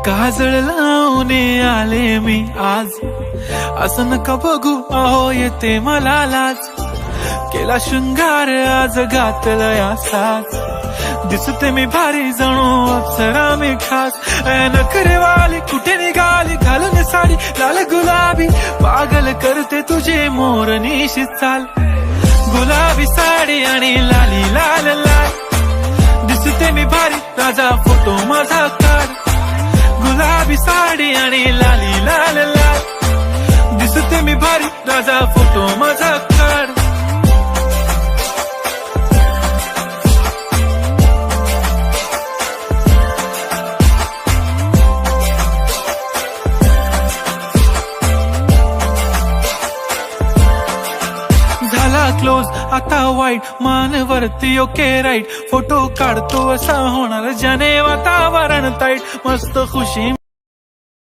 काजळ लावून आले मी आज, असं नका बघू अहो येते मला लाज. केला शृंगार आज घातला साज, दिसते मी भारी जणू अप्सरा मी खास. नखरेवाली कुठे निघाली घालून साडी लाल गुलाबी, पागल करते तुझे मोरनीशी चाल. गुलाबी साडी आणि लाली लाल लाल, दिसते मी भारी राजा फोटो माझा काढ. गुलाबी साडी आणि लाली लाल लाल, दिसते मी भारी राजा फोटो माझा काढ. क्लोज आता वाईट मानवरती ओके राईट, फोटो काढतो असा होणार ज्याने वातावरण ताईट. मस्त खुशी